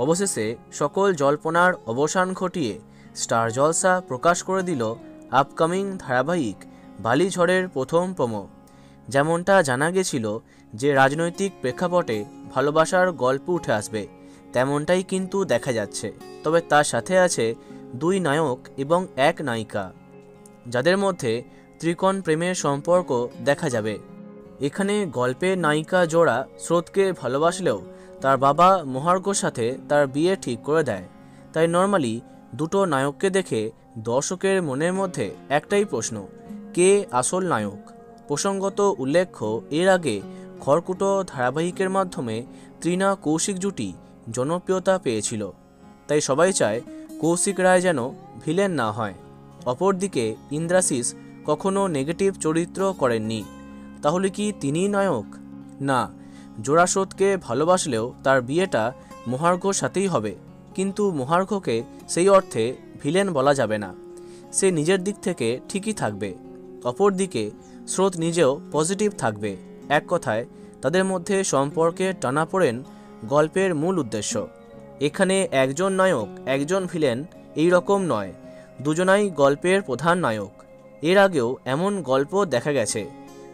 অবশেষে সকল জল্পনার অবসান ঘটিয়ে স্টার জলসা প্রকাশ করে দিল আপকামিং ধারাবাহিক বালিঝড়ের প্রথম প্রোমো। যেমনটা জানা গেছিল যে রাজনৈতিক প্রেক্ষাপটে ভালোবাসার গল্প উঠে আসবে, তেমনটাই কিন্তু দেখা যাচ্ছে। তবে তার সাথে আছে দুই নায়ক এবং এক নায়িকা, যাদের মধ্যে ত্রিকোণ প্রেমের সম্পর্ক দেখা যাবে। এখানে গল্পের নায়িকা জোড়া স্রোতকে ভালোবাসলেও তার বাবা মহার্ঘর সাথে তার বিয়ে ঠিক করে দেয়। তাই নর্মালি দুটো নায়ককে দেখে দর্শকের মনের মধ্যে একটাই প্রশ্ন, কে আসল নায়ক। প্রসঙ্গত উল্লেখ্য, এর আগে খড়কুটো ধারাবাহিকের মাধ্যমে তৃণা কৌশিক জুটি জনপ্রিয়তা পেয়েছিল। তাই সবাই চায় কৌশিক রায় যেন ভিলেন না হয়। অপরদিকে ইন্দ্রাশিস কখনো নেগেটিভ চরিত্র করেননি, তাহলে কি তিনিই নায়ক? না, জোড়া স্রোতকে ভালোবাসলেও তার বিয়েটা মহার্ঘর সাথেই হবে, কিন্তু মহার্ঘকে সেই অর্থে ভিলেন বলা যাবে না, সে নিজের দিক থেকে ঠিকই থাকবে। অপরদিকে স্রোত নিজেও পজিটিভ থাকবে। এক কথায় তাদের মধ্যে সম্পর্কে টানাপোড়েন গল্পের মূল উদ্দেশ্য। এখানে একজন নায়ক একজন ভিলেন এই রকম নয়, দুজনাই গল্পের প্রধান নায়ক। এর আগেও এমন গল্প দেখা গেছে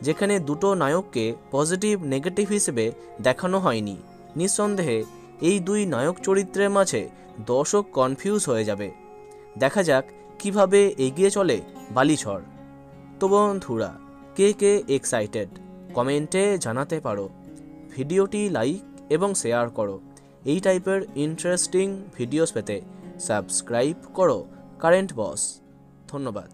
যেখানে দুটো নায়ককে পজিটিভ নেগেটিভ হিসেবে দেখানো হয়নি। নিঃসন্দেহে এই দুই নায়ক চরিত্রের মাঝে দর্শক কনফিউজ হয়ে যাবে। দেখা যাক কিভাবে এগিয়ে চলে বালিঝড়। তো বন্ধুরা, কে কে এক্সাইটেড কমেন্টে জানাতে পারো। ভিডিওটি লাইক এবং শেয়ার করো। এই টাইপের ইন্টারেস্টিং ভিডিওস পেতে সাবস্ক্রাইব করো কারেন্ট বস। ধন্যবাদ।